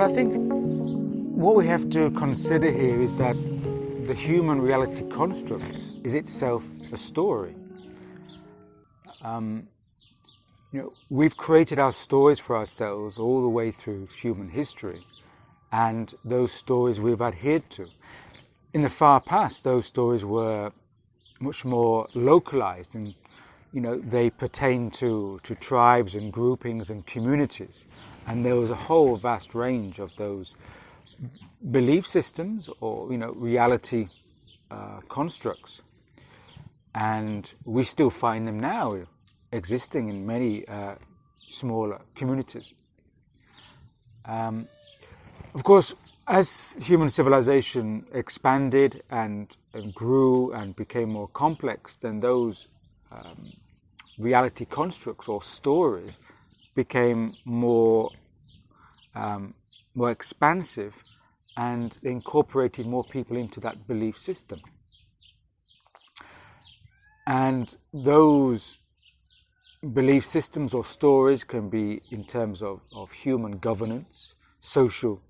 I think what we have to consider here is that the human reality construct is itself a story. We've created our stories for ourselves all the way through human history, and those stories we've adhered to. In the far past, those stories were much more localized, and they pertain to tribes and groupings and communities, and there was a whole vast range of those belief systems or reality constructs, and we still find them now existing in many smaller communities. Of course, as human civilization expanded and grew and became more complex, then those reality constructs or stories became more expansive and incorporated more people into that belief system. And those belief systems or stories can be in terms of human governance, social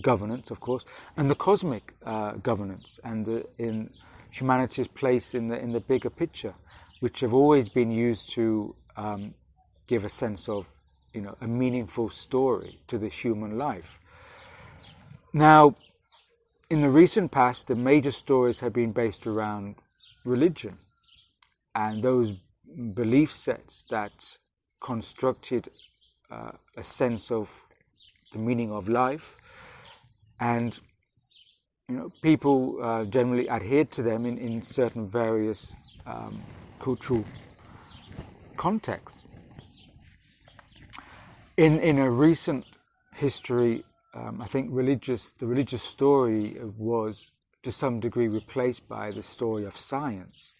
governance, of course, and the cosmic governance, and in humanity's place in the bigger picture, which have always been used to give a sense of a meaningful story to the human life. Now, in the recent past, the major stories have been based around religion and those belief sets that constructed a sense of the meaning of life, and people generally adhered to them in certain various cultural contexts. In a recent history, I think the religious story was to some degree replaced by the story of science,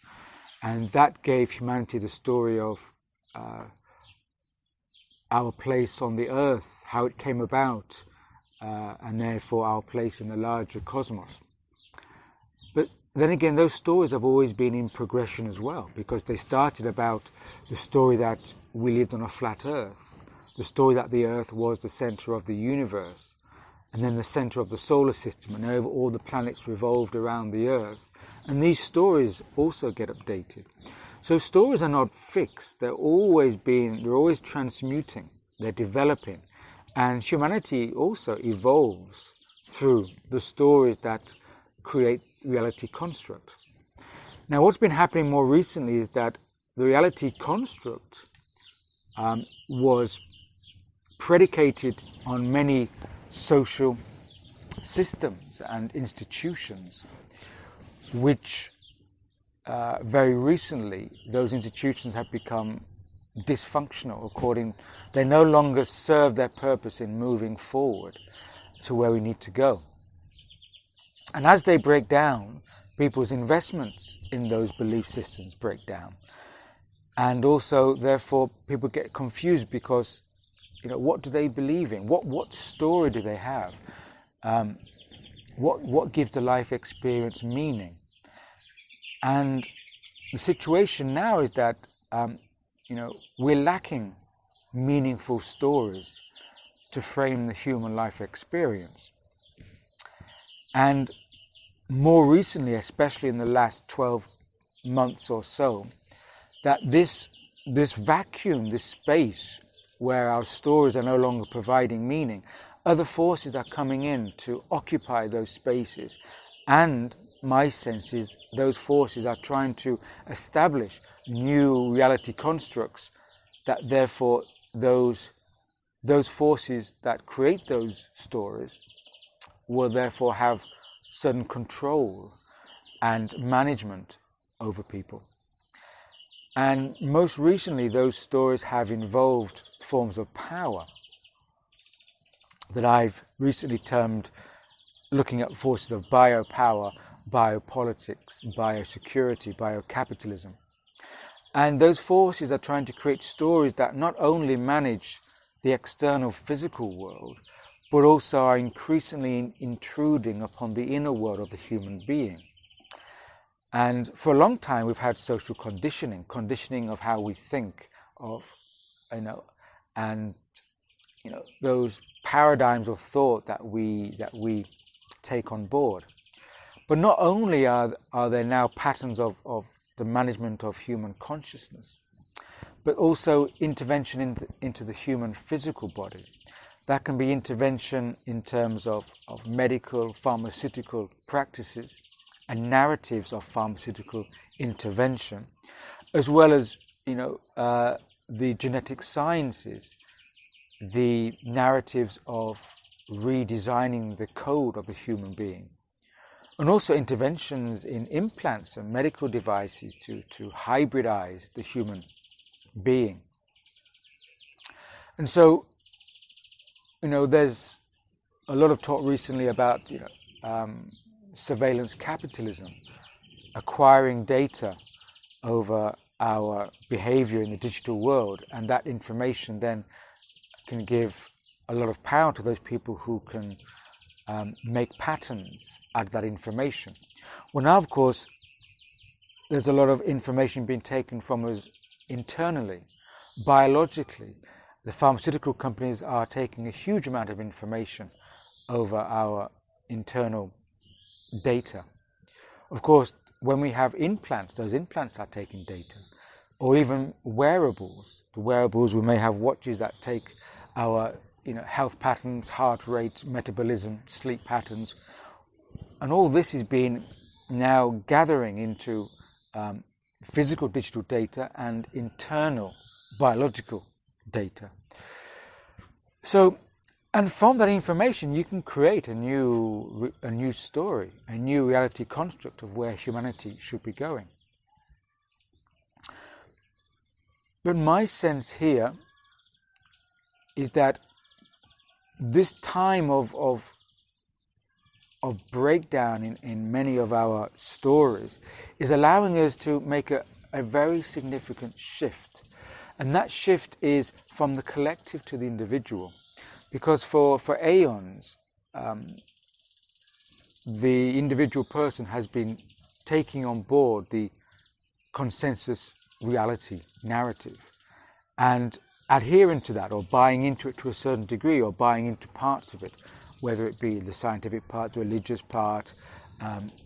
and that gave humanity the story of our place on the earth, how it came about, and therefore our place in the larger cosmos. But then again, those stories have always been in progression as well, because they started about the story that we lived on a flat earth, the story that the earth was the center of the universe, and then the center of the solar system, and all the planets revolved around the earth. And these stories also get updated. So stories are not fixed, they're always transmuting, they're developing. And humanity also evolves through the stories that create reality construct. Now, what's been happening more recently is that the reality construct was predicated on many social systems and institutions, which very recently those institutions have become dysfunctional. They no longer serve their purpose in moving forward to where we need to go. And as they break down, people's investments in those belief systems break down. And also, therefore, people get confused because, what do they believe in? What story do they have? What gives the life experience meaning? And the situation now is that, we're lacking meaningful stories to frame the human life experience. And more recently, especially in the last 12 months or so, that this vacuum, this space where our stories are no longer providing meaning, other forces are coming in to occupy those spaces. And my sense is those forces are trying to establish new reality constructs that therefore those forces that create those stories will therefore have certain control and management over people. And most recently, those stories have involved forms of power that I've recently termed, looking at forces of biopower, biopolitics, biosecurity, biocapitalism. And those forces are trying to create stories that not only manage the external physical world, but also are increasingly intruding upon the inner world of the human being. And for a long time, we've had social conditioning of how we think of, those paradigms of thought that we take on board. But not only are there now patterns of the management of human consciousness, but also intervention into the human physical body. That can be intervention in terms of medical, pharmaceutical practices and narratives of pharmaceutical intervention, as well as, the genetic sciences, the narratives of redesigning the code of the human being, and also interventions in implants and medical devices to hybridize the human being. And so, there's a lot of talk recently about surveillance capitalism, acquiring data over our behavior in the digital world, and that information then can give a lot of power to those people who can make patterns out of that information. Well, now, of course, there's a lot of information being taken from us internally, biologically. The pharmaceutical companies are taking a huge amount of information over our internal data. Of course, when we have implants, those implants are taking data. Or even wearables. The wearables, we may have watches that take our health patterns, heart rate, metabolism, sleep patterns. And all this is being now gathering into physical digital data and internal biological data. So, and from that information, you can create a new story, a new reality construct of where humanity should be going. But my sense here is that this time of breakdown in many of our stories is allowing us to make a very significant shift. And that shift is from the collective to the individual. Because for aeons, the individual person has been taking on board the consensus reality narrative and adhering to that, or buying into it to a certain degree, or buying into parts of it, whether it be the scientific part, the religious part,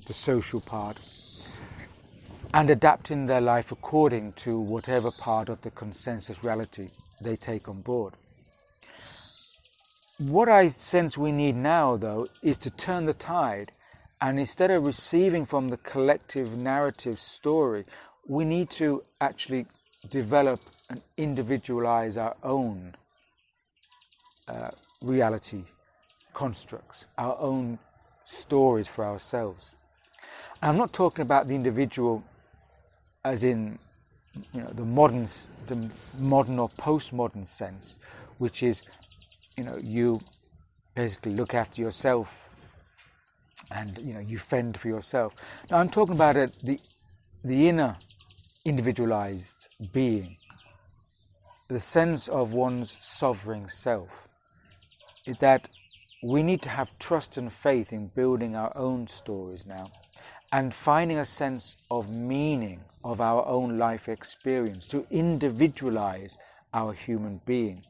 the social part, and adapting their life according to whatever part of the consensus reality they take on board. What I sense we need now, though, is to turn the tide, and instead of receiving from the collective narrative story, we need to actually develop and individualize our own reality constructs, our own stories for ourselves. And I'm not talking about the individual as in the modern or postmodern sense, which is you basically look after yourself and you fend for yourself. Now I'm talking about the inner individualized being, the sense of one's sovereign self, is that we need to have trust and faith in building our own stories now and finding a sense of meaning of our own life experience, to individualize our human being,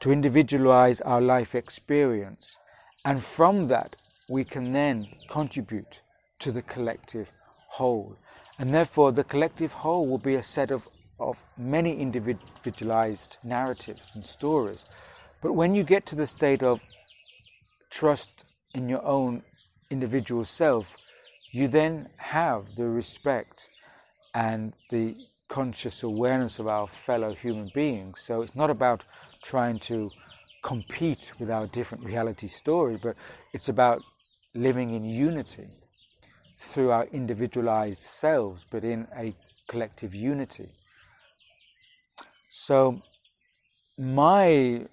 to individualize our life experience. And from that, we can then contribute to the collective whole. And therefore, the collective whole will be a set of many individualized narratives and stories. But when you get to the state of trust in your own individual self, you then have the respect and the conscious awareness of our fellow human beings. So it's not about trying to compete with our different reality stories, but it's about living in unity through our individualized selves, but in a collective unity. So my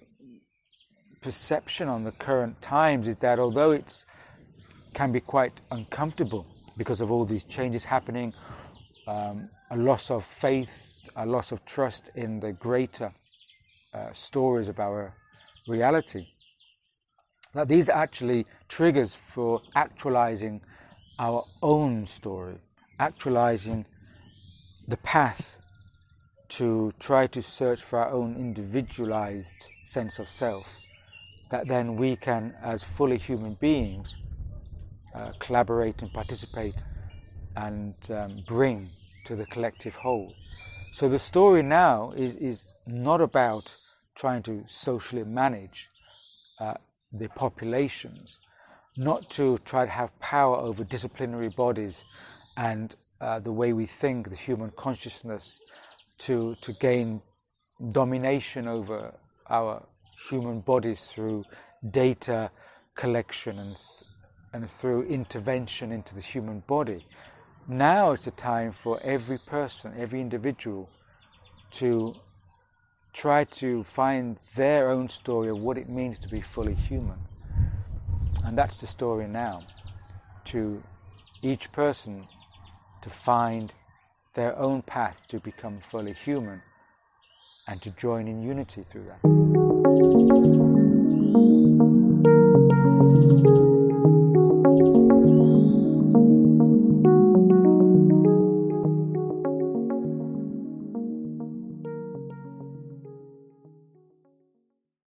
perception on the current times is that although it can be quite uncomfortable because of all these changes happening, a loss of faith, a loss of trust in the greater stories of our reality, that these are actually triggers for actualizing our own story, actualizing the path to try to search for our own individualized sense of self that then we can, as fully human beings, collaborate and participate and bring to the collective whole. So the story now is not about trying to socially manage the populations, not to try to have power over disciplinary bodies and the way we think, the human consciousness, to gain domination over our human bodies through data collection and through intervention into the human body. Now it's a time for every person, every individual, to try to find their own story of what it means to be fully human. And that's the story now, to each person to find their own path to become fully human and to join in unity through that.